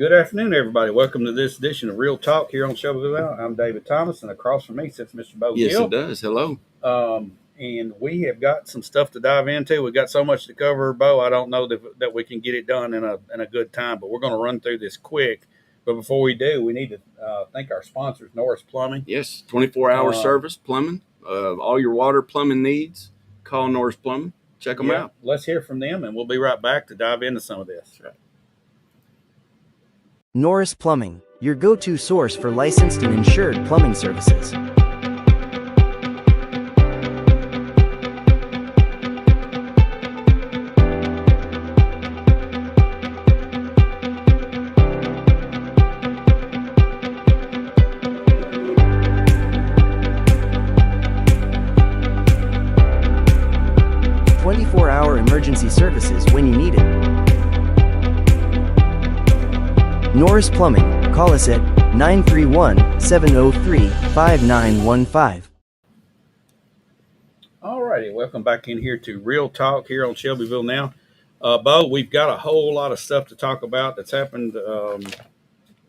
Good afternoon, everybody. Welcome to this edition of Real Talk here on Shelbyville. I'm David Thomas, and across from me sits Mr. Bo Yes, it Gill. does. Hello. And we have got some stuff to dive into. We've got so much to cover, Bo. I don't know that we can get it done in a good time, but we're going to run through this quick. But before we do, we need to thank our sponsors, Norris Plumbing. Yes, 24-hour service, plumbing, all your water plumbing needs. Call Norris Plumbing. Check them out. Let's hear from them, and we'll be right back to dive into some of this. That's right. Norris Plumbing, your go-to source for licensed and insured plumbing services. Emergency services when you need it. Norris Plumbing. Call us at 931-703-5915. All righty, welcome back in here to Real Talk here on Shelbyville Now. Bo, we've got a whole lot of stuff to talk about that's happened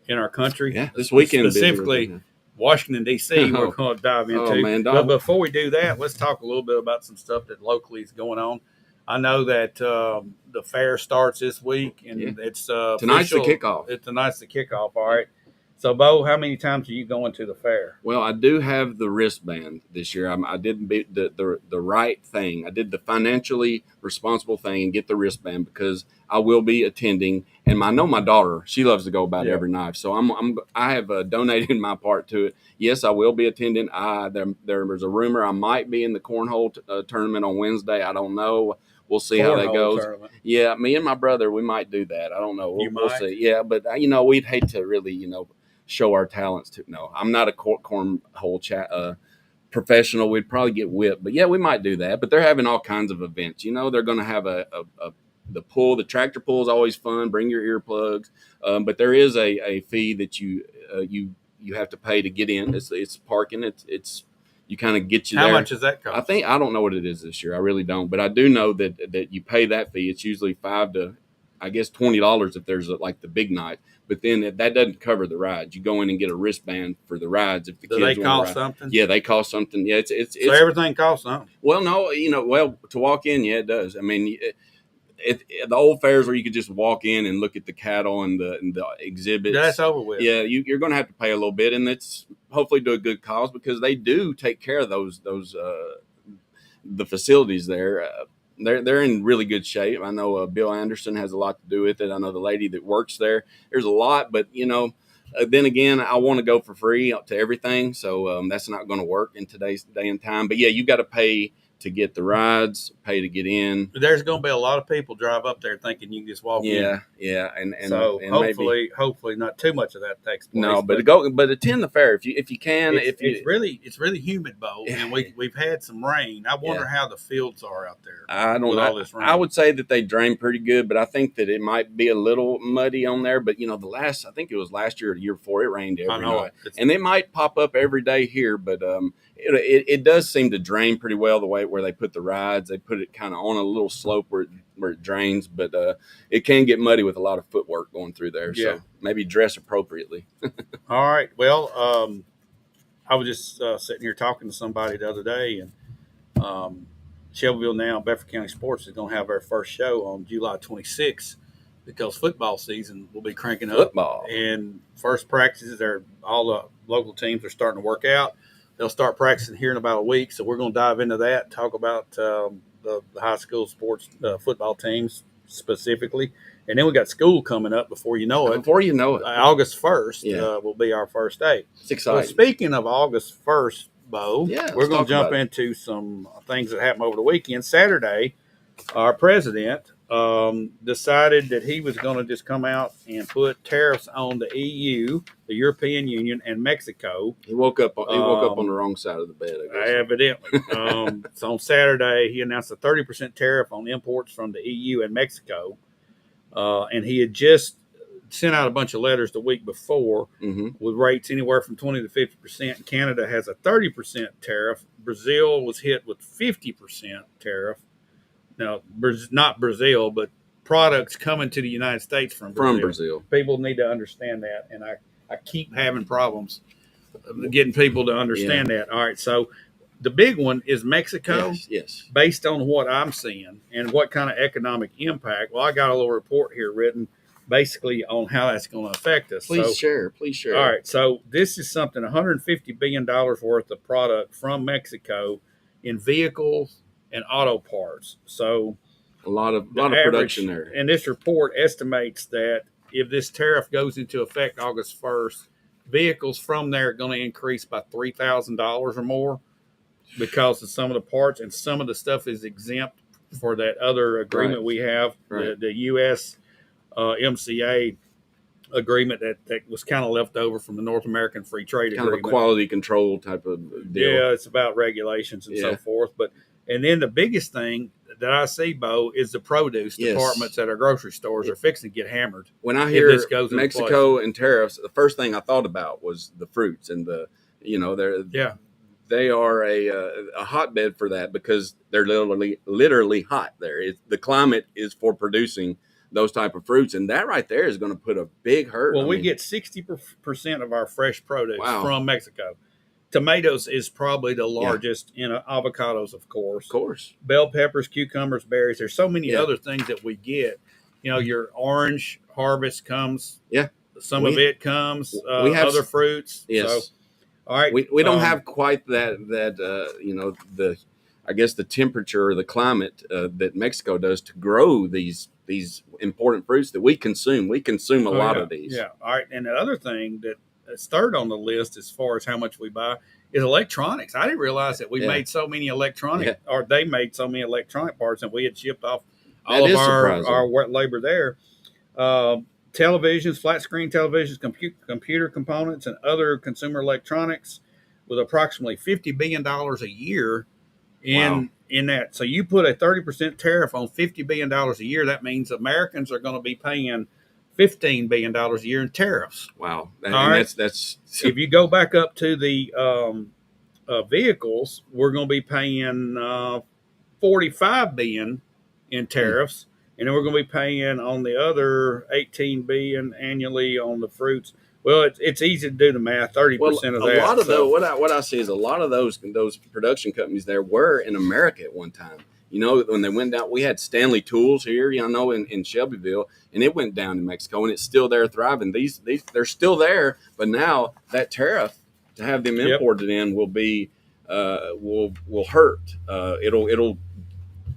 in our country. Yeah, this weekend. Specifically, Washington, D.C., we're going to dive into. Oh, man, but before we do that, let's talk a little bit about some stuff that locally is going on. I know that the fair starts this week, and it's tonight's the kickoff. Tonight's the kickoff. All right. So, Bo, how many times are you going to the fair? Well, I do have the wristband this year. I did the right thing. I did the financially responsible thing and get the wristband because I will be attending. And I know my daughter; she loves to go about every night. So I have donated my part to it. Yes, I will be attending. There was a rumor I might be in the cornhole tournament on Wednesday. I don't know. We'll see how that goes. Tournament. Yeah, me and my brother, we might do that. I don't know. We'll see. Yeah, but we'd hate to really, show our talents to. No, I'm not a cornhole professional. We'd probably get whipped, but yeah, we might do that. But they're having all kinds of events. They're going to have the pull. The tractor pull is always fun. Bring your earplugs. But there is a fee that you have to pay to get in. It's parking. It's you kind of get you there. How much does that cost? I don't know what it is this year. I really don't, but I do know that you pay that fee. It's usually $5 to, I guess, $20 if there's like the big night. But then that doesn't cover the rides. You go in and get a wristband for the rides if the kids want to ride. Do they cost something? Yeah, they cost something. Yeah, it's so everything costs something. Well, no, to walk in, yeah, it does. I mean, the old fairs where you could just walk in and look at the cattle and the exhibits. That's over with. Yeah, you're going to have to pay a little bit, and it's hopefully to a good cause because they do take care of those the facilities there. They're in really good shape. I know Bill Anderson has a lot to do with it. I know the lady that works there. There's a lot, but then again, I want to go for free to everything, so that's not going to work in today's day and time. But yeah, you got to pay to get the rides, pay to get in. There's going to be a lot of people drive up there thinking you can just walk in. Yeah, and so hopefully not too much of that takes place. No, but attend the fair if you can. It's really humid, Bo, and we've had some rain. I wonder how the fields are out there. I don't know. All this rain. I would say that they drain pretty good, but I think that it might be a little muddy on there. But I think it was last year or the year before, it rained every night, and it might pop up every day here, but it does seem to drain pretty well the way where they put the rides. They put it kind of on a little slope where it drains, but it can get muddy with a lot of footwork going through there. Yeah. So maybe dress appropriately. All right. Well, I was just sitting here talking to somebody the other day, and Shelbyville Now, Bedford County Sports is going to have their first show on July 26th because football season will be cranking up. Football. And first practices, all the local teams are starting to work out. They'll start practicing here in about a week, so we're going to dive into that, talk about the high school sports football teams specifically. And then we got school coming up before you know it. August 1st will be our first day. It's exciting. Well, speaking of August 1st, Bo, we're going to jump into some things that happened over the weekend. Saturday, our president decided that he was going to just come out and put tariffs on the EU, the European Union, and Mexico. He woke up on the wrong side of the bed, I guess. Evidently. So on Saturday, he announced a 30% tariff on imports from the EU and Mexico. And he had just sent out a bunch of letters the week before with rates anywhere from 20 to 50%. Canada has a 30% tariff. Brazil was hit with 50% tariff. Now, not Brazil, but products coming to the United States from Brazil. People need to understand that, and I keep having problems getting people to understand that. All right, so the big one is Mexico. Yes. Based on what I'm seeing and what kind of economic impact. Well, I got a little report here written basically on how that's going to affect us. Please share. All right, so this is something $150 billion worth of product from Mexico in vehicles and auto parts. So a lot of production there. And this report estimates that if this tariff goes into effect August 1st, vehicles from there are going to increase by $3,000 or more because of some of the parts, and some of the stuff is exempt for that other agreement we have, the U.S. MCA agreement that was kind of left over from the North American Free Trade Agreement. Kind of a quality control type of deal. Yeah, it's about regulations and so forth. And then the biggest thing that I see, Bo, is the produce departments at our grocery stores are fixing to get hammered. When I hear Mexico and tariffs, the first thing I thought about was the fruits and they are a hotbed for that because they're literally hot there. The climate is for producing those type of fruits, and that right there is going to put a big hurt. Well, we get 60% of our fresh produce from Mexico. Tomatoes is probably the largest, avocados, of course. Bell peppers, cucumbers, berries. There's so many other things that we get. Your orange harvest comes. Yeah. Some of it comes. We have other fruits. Yes. So, all right. We don't have quite I guess the temperature or the climate that Mexico does to grow these important fruits that we consume. We consume a lot of these. Yeah. All right. And the other thing that's third on the list as far as how much we buy is electronics. I didn't realize that we made so many or they made so many electronic parts, and we had shipped off all of our labor there. Televisions, flat screen televisions, computer components, and other consumer electronics with approximately $50 billion a year in that. So you put a 30% tariff on $50 billion a year. That means Americans are going to be paying $15 billion a year in tariffs. Wow. That's if you go back up to the vehicles, we're going to be paying $45 billion in tariffs. And then we're going to be paying on the other $18 billion annually on the fruits. Well, it's easy to do the math. 30% of that. A lot of those, what I see is a lot of those production companies there were in America at one time. When they went down, we had Stanley Tools here, in Shelbyville, and it went down to Mexico, and it's still there thriving. These they're still there, but now that tariff to have them imported in will be will hurt. It'll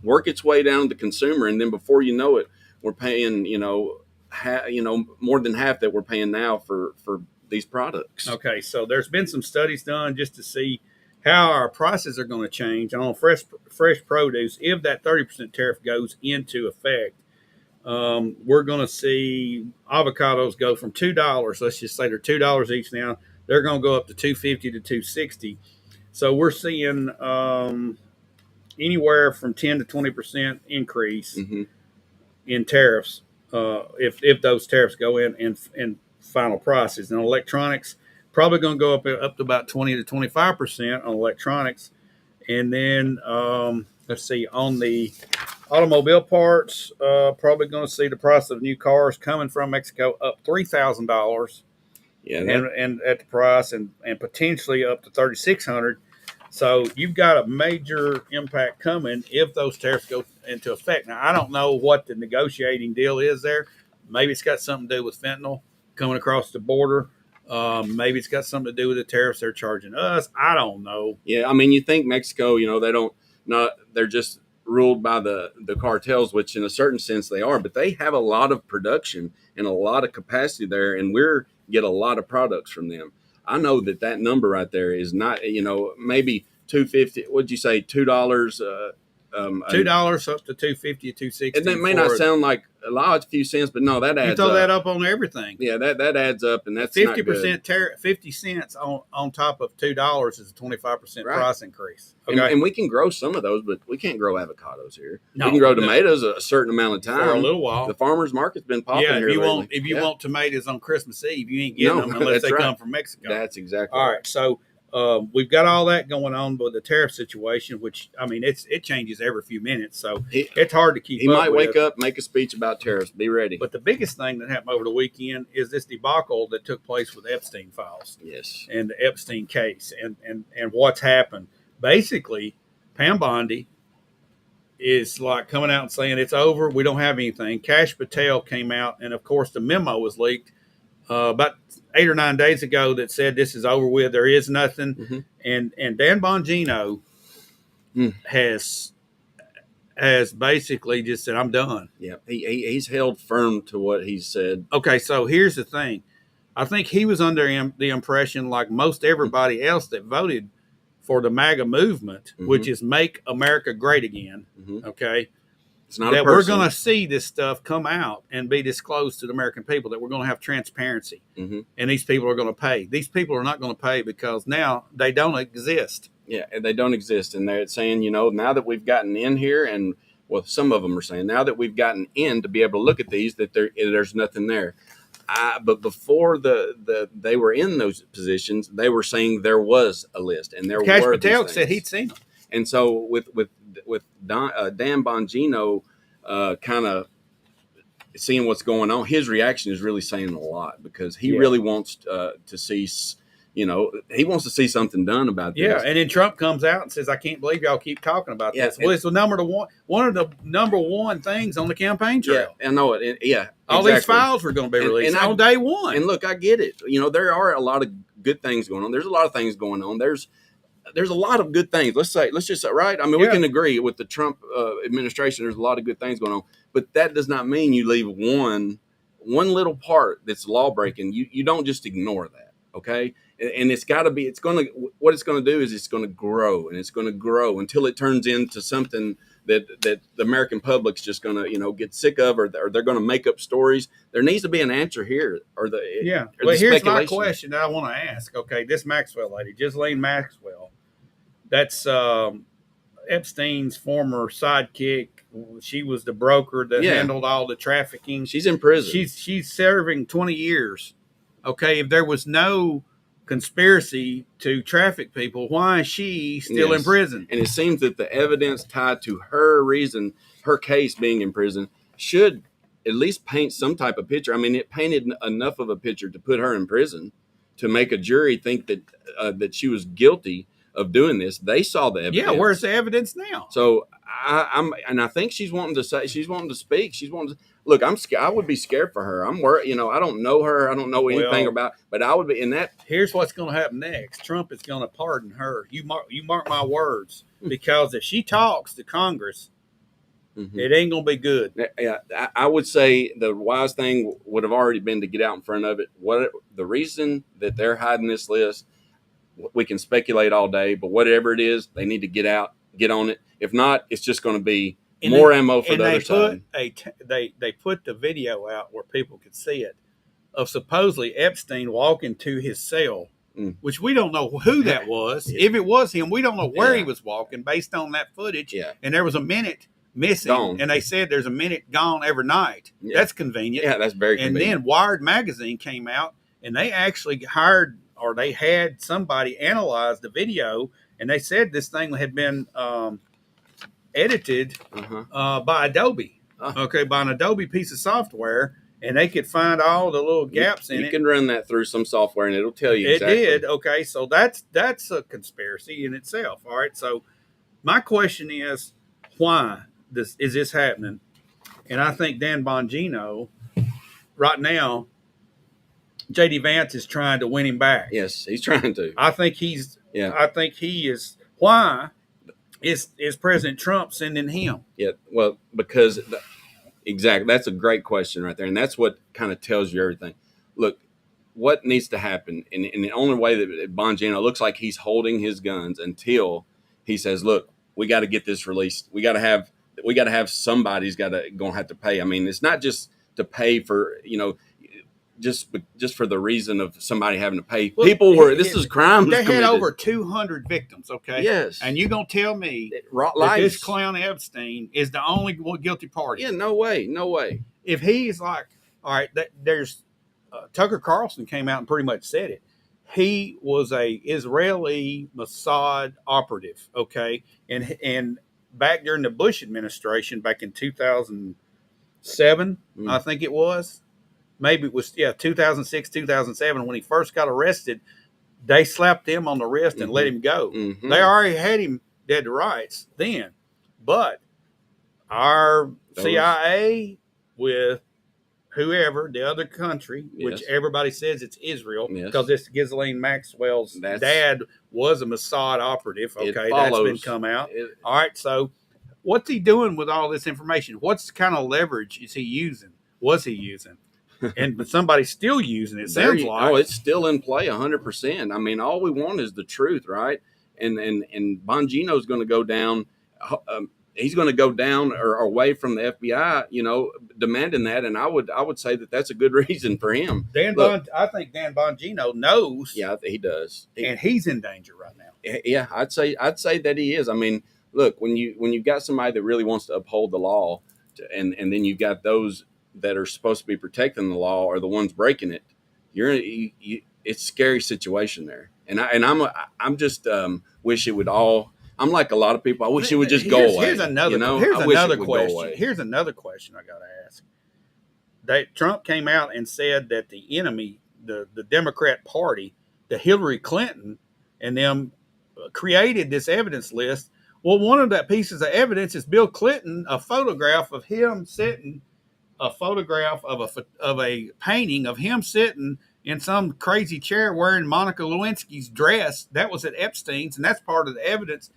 work its way down to the consumer, and then before you know it, we're paying more than half that we're paying now for these products. Okay, so there's been some studies done just to see how our prices are going to change on fresh produce if that 30% tariff goes into effect. We're going to see avocados go from $2. Let's just say they're $2 each now. They're going to go up to $2.50 to $2.60. So we're seeing anywhere from 10 to 20% increase in tariffs if those tariffs go in final prices. And electronics, probably going to go up to about 20 to 25% on electronics. And then let's see, on the automobile parts, probably going to see the price of new cars coming from Mexico up $3,000. Yeah, and at the price, and potentially up to $3,600. So you've got a major impact coming if those tariffs go into effect. Now, I don't know what the negotiating deal is there. Maybe it's got something to do with fentanyl coming across the border. Maybe it's got something to do with the tariffs they're charging us. I don't know. Yeah, I mean, you think Mexico, they're just ruled by the cartels, which in a certain sense they are, but they have a lot of production and a lot of capacity there, and we're get a lot of products from them. I know that number right there is not, maybe $2.50. What'd you say? $2. $2 up to $2.50, $2.60. And that may not sound like a few cents, but no, that adds up. You throw that up on everything. Yeah, that adds up, and that's 50% tariff. 50 cents on top of $2 is a 25% price increase. Okay, and we can grow some of those, but we can't grow avocados here. No, we can grow tomatoes a certain amount of time for a little while. The farmers market's been popping here lately. If you want tomatoes on Christmas Eve, you ain't getting them unless they come from Mexico. That's exactly all right. So we've got all that going on with the tariff situation, which I mean, it changes every few minutes, so it's hard to keep. He might wake up, make a speech about tariffs. Be ready. But the biggest thing that happened over the weekend is this debacle that took place with Epstein files. Yes. And the Epstein case, and what's happened. Basically, Pam Bondi is like coming out and saying it's over. We don't have anything. Kash Patel came out, and of course the memo was leaked about 8 or 9 days ago that said this is over with. There is nothing. Mm-hmm. And Dan Bongino has basically just said, I'm done. Yeah, he's held firm to what he said. Okay, so here's the thing. I think he was under the impression, like most everybody else that voted for the MAGA movement, which is Make America Great Again, okay, it's not that we're going to see this stuff come out and be disclosed to the American people, that we're going to have transparency, and these people are going to pay. These people are not going to pay because now they don't exist. Yeah, and they don't exist. And they're saying, now that we've gotten in here, and well, some of them are saying now that we've gotten in to be able to look at these, that there's nothing there. But before they were in those positions, they were saying there was a list, and there Kash were Patel said he'd seen them. And so with Dan Bongino kind of seeing what's going on, his reaction is really saying a lot, because he really wants to see, he wants to see something done about this. Yeah, and then Trump comes out and says, I can't believe y'all keep talking about this. Well, it's one of the number one things on the campaign trail. Yeah, I know it. All exactly. these files were going to be released on day one. And look, I get it. There are a lot of good things going on. There's a lot of things going on. There's a lot of good things. Let's just say, right? I mean, we can agree with the Trump administration. There's a lot of good things going on, but that does not mean you leave one little part that's law breaking. You don't just ignore that. Okay. And it's got to be, what it's going to do is it's going to grow, and it's going to grow until it turns into something that the American public's just going to, get sick of, or they're going to make up stories. There needs to be an answer here. Well, here's my question that I want to ask. Okay. This Maxwell lady, Ghislaine Maxwell, that's Epstein's former sidekick. She was the broker that handled all the trafficking. She's in prison. She's serving 20 years. Okay. If there was no conspiracy to traffic people, why is she still in prison? And it seems that the evidence tied to her case being in prison, should at least paint some type of picture. I mean, it painted enough of a picture to put her in prison, to make a jury think that she was guilty of doing this. They saw the evidence. Yeah, where's the evidence now? So I think she's wanting to speak. She's wanting to look. I would be scared for her. I'm worried. I don't know her. I don't know anything about. But I would be in that. Here's what's going to happen next. Trump is going to pardon her. You mark my words. Because if she talks to Congress, it ain't going to be good. Yeah, I would say the wise thing would have already been to get out in front of it. What the reason that they're hiding this list, we can speculate all day, but whatever it is, they need to get on it. If not, it's just going to be more ammo for the other side. They put the video out where people could see it, of supposedly Epstein walking to his cell, which we don't know who that was. If it was him, we don't know where he was walking based on that footage. Yeah. And there was a minute missing, gone. And they said there's a minute gone every night. Yeah. That's convenient. Yeah, that's very convenient. And then Wired magazine came out, and they actually they had somebody analyze the video, and they said this thing had been edited by Adobe. By an Adobe piece of software, and they could find all the little gaps in it. You can run that through some software, and it'll tell you exactly. It did. Okay, so that's a conspiracy in itself. All right, so my question is, why is this happening? And I think Dan Bongino, right now, J.D. Vance is trying to win him back. Yes, he's trying to. I think he is. Why is President Trump sending him? Yeah, well, because exactly, that's a great question right there, and that's what kind of tells you everything. Look, what needs to happen, and the only way that Bongino looks like he's holding his guns until he says, "Look, we got to get this released. We got to have somebody's going to have to pay." I mean, it's not just to pay for just for the reason of somebody having to pay. Well, people were this is crime. They had over 200 victims. Okay, yes, and you gonna tell me that this clown Epstein is the only guilty party? Yeah, no way. If he's like, all right, there's Tucker Carlson came out and pretty much said it. He was a Israeli Mossad operative. Okay, and back during the Bush administration, back in 2007, I think it was. Maybe it was 2006, 2007 when he first got arrested. They slapped him on the wrist and let him go. They already had him dead to rights then, but our CIA with whoever the other country, which everybody says it's Israel, because this Ghislaine Maxwell's dad was a Mossad operative. Okay, that's been come out. All right, so what's he doing with all this information? What's kind of leverage is he using? Was he using? And somebody's still using it. Sounds like. Oh, it's still in play 100%. I mean, all we want is the truth, right? And Bongino's going to go down. He's going to go down or away from the FBI, demanding that. And I would say that that's a good reason for him. I think Dan Bongino knows. Yeah, he does, and he's in danger right now. Yeah, I'd say that he is. I mean, look, when you've got somebody that really wants to uphold the law, and then you've got those that are supposed to be protecting the law are the ones breaking it. It's a scary situation there. And I'm just wish it would all. I'm like a lot of people. I wish it would just go away. Here's another question. Here's another question I got to ask. Trump came out and said that the enemy, the Democrat Party, the Hillary Clinton, and them created this evidence list. Well, one of that pieces of evidence is Bill Clinton, a photograph of him sitting. A photograph of a painting of him sitting in some crazy chair wearing Monica Lewinsky's dress. That was at Epstein's, and that's part of the evidence.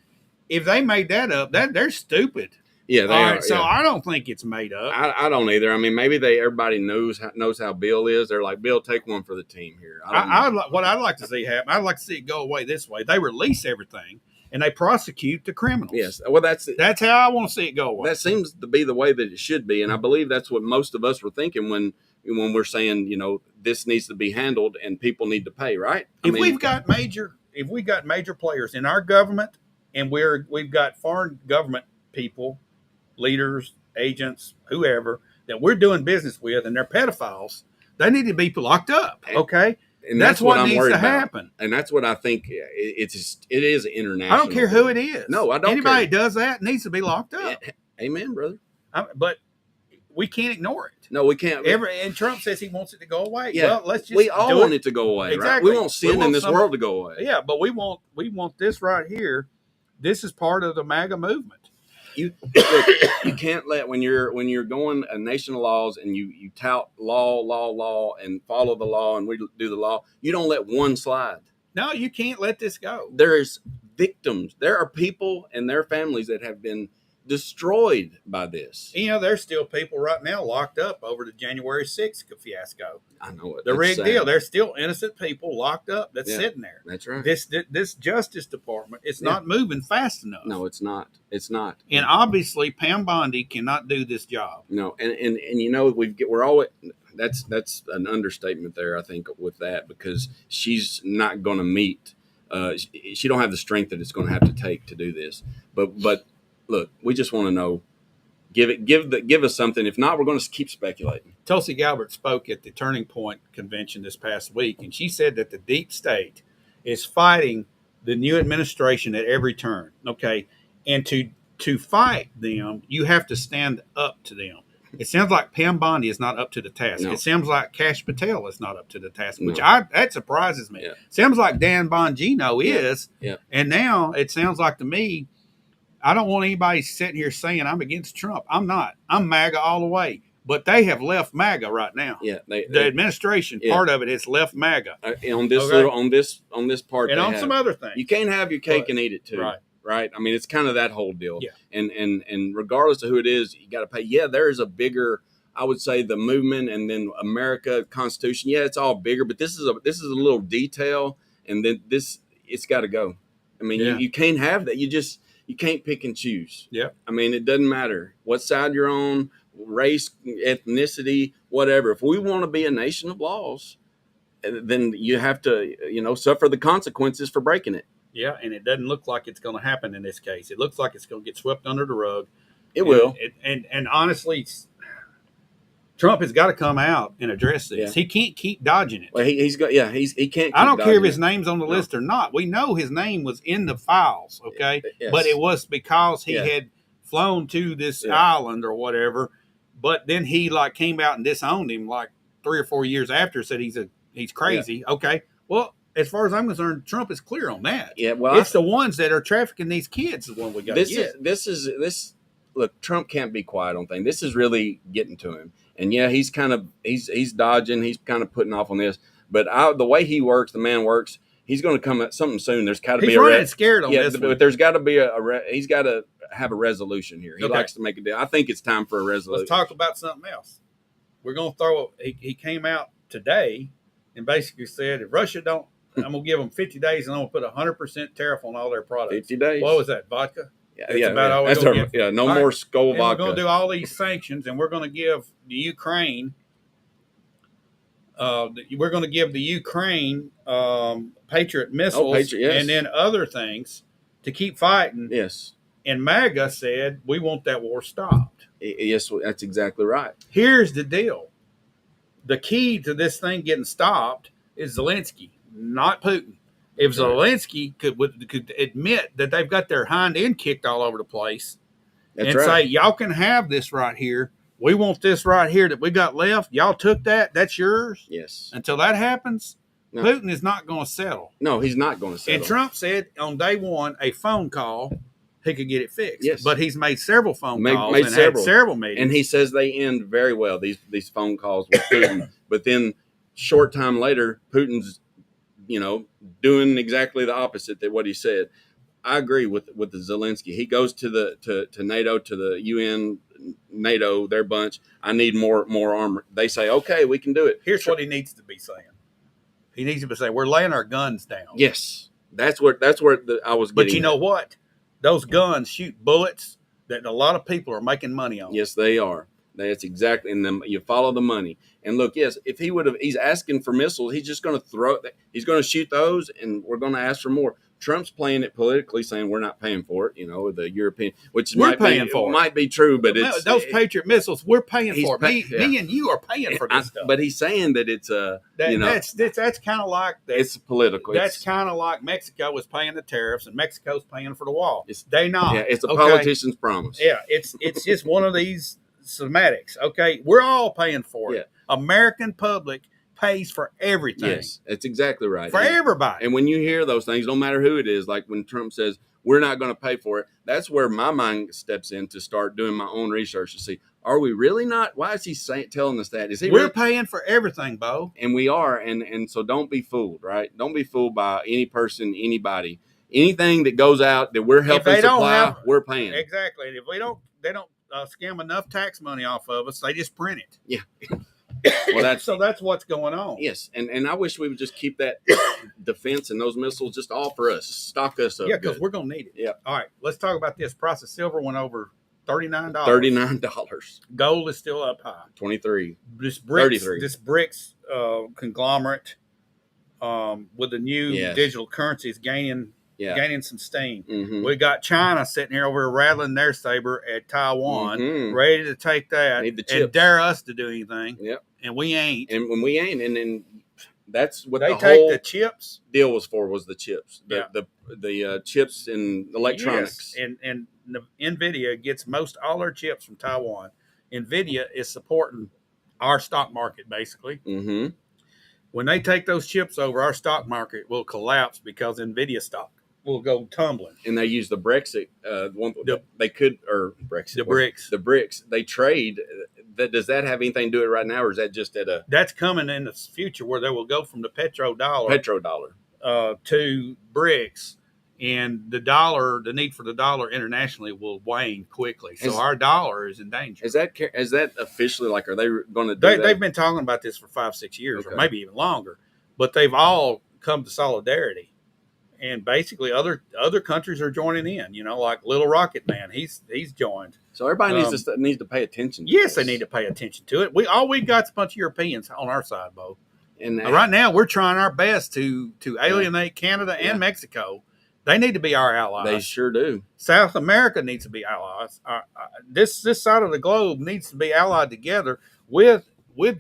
If they made that up, they're stupid. Yeah, they are. So I don't think it's made up. I don't either. I mean, maybe everybody knows how Bill is. They're like, Bill, take one for the team here. What I'd like to see happen, I'd like to see it go away this way. They release everything. And they prosecute the criminals. Yes, well, that's how I want to see it go away. That seems to be the way that it should be, and I believe that's what most of us were thinking when we're saying, this needs to be handled and people need to pay, right? If we've got major players in our government, and we've got foreign government people, leaders, agents, whoever that we're doing business with, and they're pedophiles, they need to be locked up. Okay. And that's what needs to happen. And that's what I think it is international. I don't care who it is. No, I don't Anybody that does that needs to be locked up. Amen, brother. But we can't ignore it. No, we can't. And Trump says he wants it to go away. Yeah. Well, let's just we all want it to go away, exactly. Right? We want sin in this world to go away. Yeah, but we want this right here. This is part of the MAGA movement. You can't let when you're going a nation of laws and you tout law and follow the law and we do the law. You don't let one slide. No, you can't let this go. There's victims. There are people and their families that have been destroyed by this. There's still people right now locked up over the January 6th fiasco. I know it. The rigged deal. There's still innocent people locked up that's sitting there. That's right. This Justice Department, it's not moving fast enough. No, it's not. It's not. And obviously, Pam Bondi cannot do this job. No, and we're always that's an understatement there. I think with that because she's not going to meet. She don't have the strength that it's going to have to take to do this. But look, we just want to know. Give us something. If not, we're going to keep speculating. Tulsi Gabbard spoke at the Turning Point convention this past week, and she said that the deep state is fighting the new administration at every turn. Okay, and to fight them, you have to stand up to them. It sounds like Pam Bondi is not up to the task. No. It sounds like Kash Patel is not up to the task, which that surprises me. Yeah. Sounds like Dan Bongino is, and now it sounds like to me. I don't want anybody sitting here saying I'm against Trump. I'm not. I'm MAGA all the way. But they have left MAGA right now. Yeah, the administration part of it has left MAGA on this part, and on some other things. You can't have your cake and eat it too, right? I mean, it's kind of that whole deal. Yeah. And regardless of who it is, you got to pay. Yeah, there is a bigger, I would say, the movement, and then America Constitution. Yeah, it's all bigger, but this is a little detail, and then it's got to go. I mean, you can't have that. You can't pick and choose. Yeah. I mean, it doesn't matter what side you're on, race, ethnicity, whatever. If we want to be a nation of laws, then you have to, suffer the consequences for breaking it. Yeah, and it doesn't look like it's going to happen in this case. It looks like it's going to get swept under the rug. It will. And honestly, Trump has got to come out and address this. Yeah. He can't keep dodging it. Well, he can't. I don't care if dodging his name's on the list or not. We know his name was in the files, okay? Yes. But it was because he Yeah. had flown to this Yeah. island or whatever. But then he like came out and disowned him like 3 or 4 years after, said he's crazy. Yeah. Okay. Well, as far as I'm concerned, Trump is clear on that. Yeah. Well, it's the ones that are trafficking these kids is one we got to get. This. Look, Trump can't be quiet on things. This is really getting to him. And yeah, he's dodging. He's kind of putting off on this. But the way he works, the man works. He's going to come at something soon. There's got to be a scared on this. But there's got to be he's got to have a resolution here. He likes to make a deal. I think it's time for a resolution. Let's talk about something else. We're going to throw. He came out today and basically said, if Russia don't, I'm going to give them 50 days and I'm going to put 100% tariff on all their products. 50 days. What was that? Vodka. Yeah, no more Skol vodka. We're going to do all these sanctions, and we're going to give the Ukraine. We're going to give the Ukraine Patriot missiles and then other things to keep fighting. Yes. And MAGA said we want that war stopped. Yes, that's exactly right. Here's the deal: the key to this thing getting stopped is Zelensky, not Putin. If Zelensky could admit that they've got their hind end kicked all over the place say, y'all can have this right here. We want this right here that we got left. Y'all took that. That's yours. Yes. Until that happens, Putin is not going to settle. No, he's not going to settle. And Trump said on day one, a phone call, he could get it fixed. Yes. But he's made several phone calls and had several meetings. And he says they end very well, these phone calls with Putin. But then short time later, Putin's doing exactly the opposite than what he said. I agree with the Zelensky. He goes to NATO, to the UN, NATO, their bunch. I need more armor. They say, okay, we can do it. Here's what he needs to be saying. He needs to be saying, we're laying our guns down. Yes, that's where I was getting. But you know what? Those guns shoot bullets that a lot of people are making money on. Yes, they are. That's exactly, and you follow the money. And look, yes, if he's asking for missiles, he's just going to he's going to shoot those, and we're going to ask for more. Trump's playing it politically, saying we're not paying for it. The European, which might be true, but it's those Patriot missiles. We're paying for it. Me and you are paying for this stuff. But he's saying that it's that's kind of like it's political. That's kind of like Mexico was paying the tariffs, and Mexico's paying for the wall. They not. Yeah, it's a politician's promise. Yeah, it's just one of these semantics. Okay, we're all paying for it. American public pays for everything. Yes, that's exactly right. For everybody. And when you hear those things, no matter who it is, like when Trump says, we're not going to pay for it, that's where my mind steps in to start doing my own research to see, are we really not? Why is he telling us that? We're paying for everything, Bo. And we are. And so don't be fooled, right? Don't be fooled by any person, anybody. Anything that goes out that we're helping supply, we're paying. Exactly. And if they don't scam enough tax money off of us, they just print it. Yeah. Well, that's what's going on. Yes, and I wish we would just keep that defense and those missiles just all for us, stock us up. Yeah, because we're gonna need it. Yeah. All right, let's talk about this. Price of silver went over $39. $39. Gold is still up high. 23. This BRICS conglomerate with the new digital currency is gaining some steam. Mm-hmm. We got China sitting here over rattling their saber at Taiwan, ready to take that and dare us to do anything. Yep. And we ain't. And when we ain't, and then that's what they the take whole the chips deal was for, was the chips. The chips and electronics. Yes. And NVIDIA gets all their chips from Taiwan. NVIDIA is supporting our stock market, basically. Mm-hmm. When they take those chips over, our stock market will collapse because NVIDIA stock will go tumbling. And they use the Brexit. The BRICS. They trade. Does that have anything to do with it right now, or is that just That's coming in the future where they will go from the petrodollar to BRICS, and the need for the dollar internationally will wane quickly. So our dollar is in danger. Is that officially, like, are they going to do that? They've been talking about this for 5-6 years, or maybe even longer, but they've all come to solidarity. And basically, other countries are joining in. Like Little Rocket Man, he's joined. So everybody needs to pay attention. Yes, they need to pay attention to it. We got a bunch of Europeans on our side, Bo. And right now, we're trying our best to alienate Canada and Mexico. They need to be our allies. They sure do. South America needs to be allies. This side of the globe needs to be allied together. with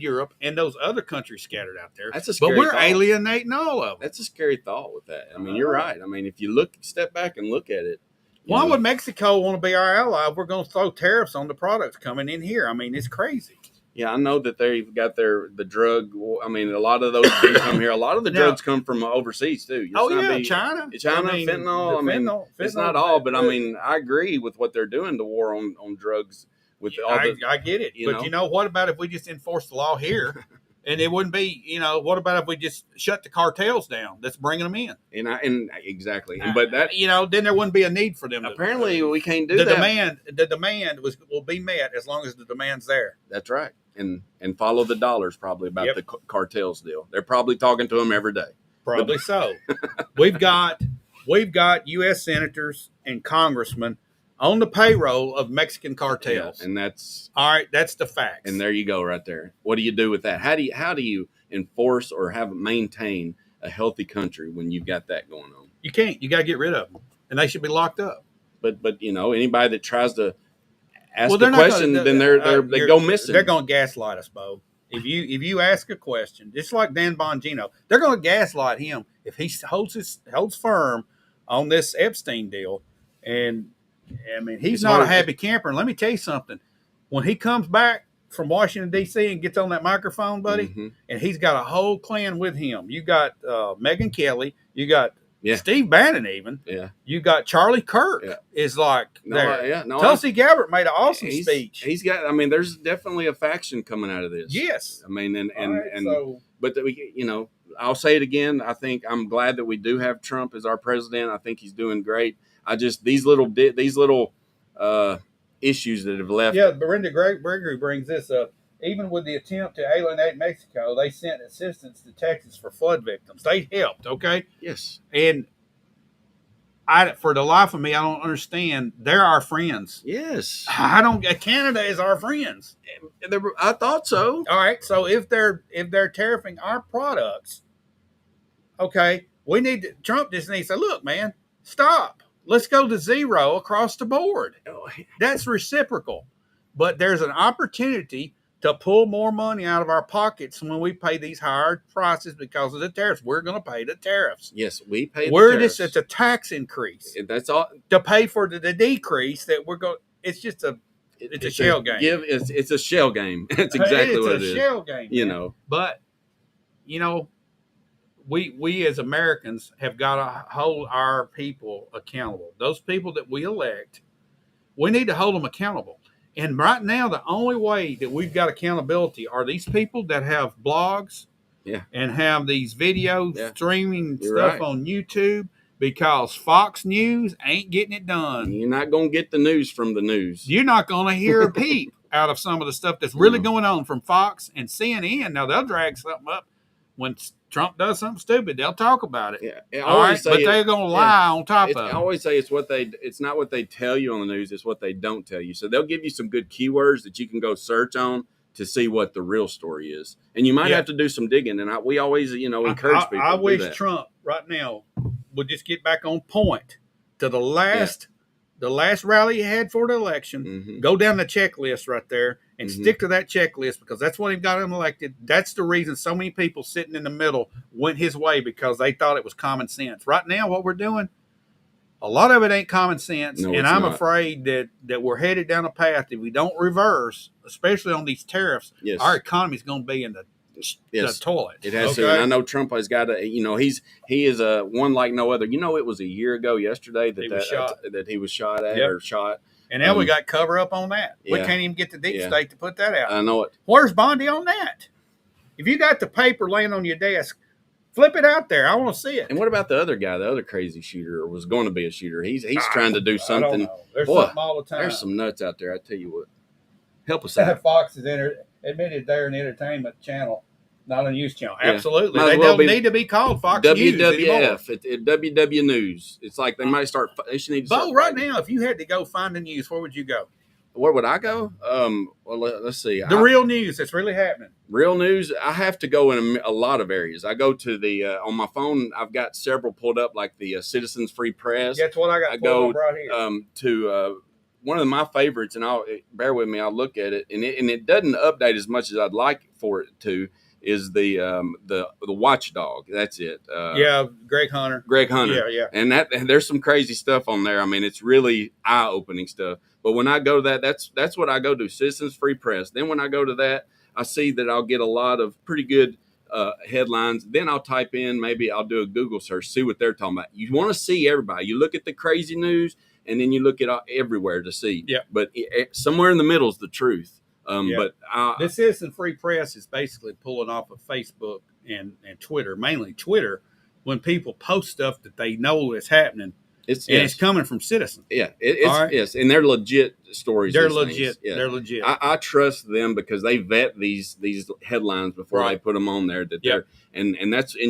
Europe and those other countries scattered out there. That's a scary but we're thought. alienating all of them. That's a scary thought with that. I mean, you're right. I mean, if you step back and look at it. Why would Mexico want to be our ally if we're going to throw tariffs on the products coming in here? I mean, it's crazy. Yeah, I know that they've got the drug. I mean, a lot of those do come here. A lot of the drugs come from overseas too. China. China, fentanyl. Fentanyl. It's not all, but I mean, I agree with what they're doing. The war on drugs. I get it, but you know, what about if we just enforce the law here, and it wouldn't be, what about if we just shut the cartels down that's bringing them in? And exactly, but that then there wouldn't be a need for them. Apparently, we can't do that. The demand will be met as long as the demand's there. That's right, and follow the dollars probably about the cartels deal. They're probably talking to them every day. Probably so. We've got U.S. senators and congressmen on the payroll of Mexican cartels, and that's all right. That's the facts. And there you go, right there. What do you do with that? How do you enforce or maintain a healthy country when you've got that going on? You can't. You got to get rid of them, and they should be locked up. But anybody that tries to ask a question, then they go missing. They're going to gaslight us, Bo. If you ask a question, just like Dan Bongino, they're going to gaslight him if he holds firm on this Epstein deal. And I mean, he's not a happy camper. And let me tell you something: when he comes back from Washington D.C. and gets on that microphone, buddy, and he's got a whole clan with him. You got Megyn Kelly, you got Steve Bannon, even you got Charlie Kirk is like there. Tulsi Gabbard made an awesome speech. He's got. I mean, there's definitely a faction coming out of this. Yes, I mean, but I'll say it again. I think I'm glad that we do have Trump as our president. I think he's doing great. I just these little issues that have left. Yeah, Brenda Gregory brings this up. Even with the attempt to alienate Mexico, they sent assistance to Texas for flood victims. They helped, okay? Yes. And for the life of me, I don't understand. They're our friends. Yes. Canada is our friends. I thought so. All right. So if they're tariffing our products, okay, Trump just needs to say, look, man, stop. Let's go to zero across the board. That's reciprocal. But there's an opportunity to pull more money out of our pockets when we pay these higher prices because of the tariffs. We're going to pay the tariffs. Yes, we pay the tariffs. It's a tax increase. That's all. To pay for the decrease that we're going. It's just it's a shell game. It's a shell game. That's exactly what it is. It's a shell game. But, we as Americans have got to hold our people accountable. Those people that we elect, we need to hold them accountable. And right now, the only way that we've got accountability are these people that have blogs and have these video streaming stuff on YouTube, because Fox News ain't getting it done. You're not going to get the news from the news. You're not going to hear a peep out of some of the stuff that's really going on from Fox and CNN. Now, they'll drag something up when Trump does something stupid. They'll talk about it. Yeah, but they're going to lie on top of it. I always say it's not what they tell you on the news, it's what they don't tell you. So they'll give you some good keywords that you can go search on to see what the real story is. And you might have to do some digging. And we always, encourage people. I wish Trump right now would just get back on point to the last rally he had for the election. Go down the checklist right there and stick to that checklist, because that's what he got him elected. That's the reason so many people sitting in the middle went his way, because they thought it was common sense. Right now, what we're doing, a lot of it ain't common sense. No, and I'm afraid that we're headed down a path that we don't reverse, especially on these tariffs. Yes. Our economy is going to be in the toilet. It has to. And I know Trump has got to, he is a one like no other. It was a year ago yesterday that he was shot at or shot. And now we got cover up on that. We can't even get the deep state to put that out. I know it. Where's Bondi on that? If you got the paper laying on your desk, flip it out there. I want to see it. And what about the other guy, the other crazy shooter, or was going to be a shooter? He's trying to do something. I don't know. There's something all the time. There's some nuts out there. I tell you what. Help us out. Fox is admitted they're an entertainment channel, not a news channel. Absolutely. They don't need to be called Fox News anymore. WW News. It's like they might start. They should need to start. Right now, if you had to go find the news, where would you go? Where would I go? Well, let's see. Real news that's really happening. Real news. I have to go in a lot of areas. I go to the on my phone. I've got several pulled up, like the Citizens Free Press. That's what I got pulled up right here. To one of my favorites, and I'll bear with me. I'll look at it, and it doesn't update as much as I'd like for it to. Is the Watchdog? That's it. Greg Hunter. Greg Hunter. Yeah. And there's some crazy stuff on there. I mean, it's really eye-opening stuff. But when I go to that's what I go to. Citizens Free Press. Then when I go to that, I see that I'll get a lot of pretty good headlines. Then I'll type in, maybe I'll do a Google search, see what they're talking about. You want to see everybody. You look at the crazy news, and then you look at everywhere to see. Yeah. But somewhere in the middle is the truth. But the Citizen Free Press is basically pulling off of Facebook and Twitter, mainly Twitter, when people post stuff that they know is happening. It's coming from citizens. Yeah, yes, and they're legit stories. They're legit. Yeah. They're legit. I trust them because they vet these headlines before Right. they put them on there. And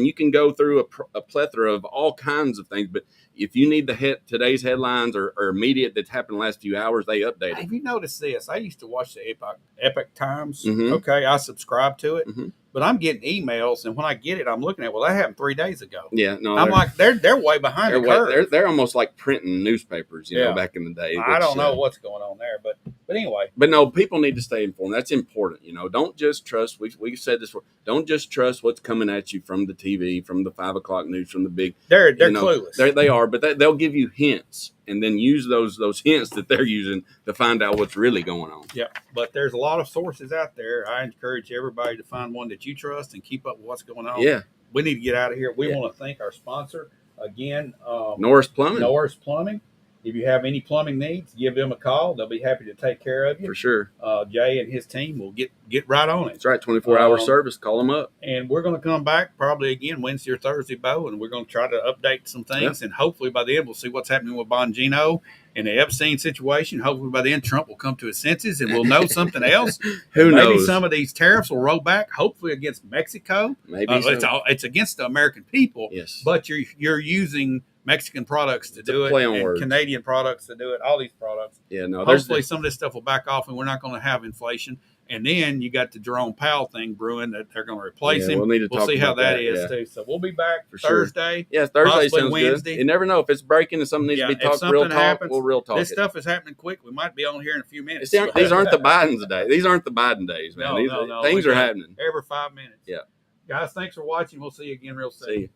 you can go through a plethora of all kinds of things. But if you need today's headlines or immediate that's happened the last few hours, they update it. Have you noticed this? I used to watch the Epic Times. Mhm. Okay, I subscribe to it, Mhm. but I'm getting emails, and when I get it, I'm looking at, well, that happened 3 days ago. Yeah, no, I'm like, they're way behind the curve. they're almost like printing newspapers, you know, back in the day. I don't know what's going on there, but anyway. But no, people need to stay informed. That's important. You know, don't just trust. We've said this before. Don't just trust what's coming at you from the TV, from the 5 o'clock news, from the big. They're clueless. They are, but they'll give you hints, and then use those hints that they're using to find out what's really going on. Yeah, but there's a lot of sources out there. I encourage everybody to find one that you trust and keep up with what's going on. Yeah, we need to get out of here. We want to thank our sponsor again, Norris Plumbing. Norris Plumbing. If you have any plumbing needs, give them a call. They'll be happy to take care of you. For sure. Jay and his team will get right on it. That's right. 24-hour service. Call them up. And we're going to come back probably again Wednesday or Thursday, Bo, and we're going to try to update some things. And hopefully by the end, we'll see what's happening with Bongino and the Epstein situation. Hopefully by the end, Trump will come to his senses and we'll know something else. Who knows? Maybe some of these tariffs will roll back, hopefully against Mexico. Maybe it's against the American people. Yes. But you're using Mexican products to do it, and Canadian products to do it, all these products. Yeah, no. Hopefully some of this stuff will back off and we're not going to have inflation. And then you got the Jerome Powell thing brewing that they're going to replace him. We'll see how that is too. So we'll be back for Thursday. Sure. Yeah, Thursday sounds Wednesday. good. You never know if it's breaking and something needs to be talked. Real talk. Happens, we'll real talk. This stuff is happening quick. We might be on here in a few minutes. These aren't the Biden's day. These aren't the Biden days, man. No. Things are happening every 5 minutes. Yeah. Guys, thanks for watching. We'll see you again real soon. See you.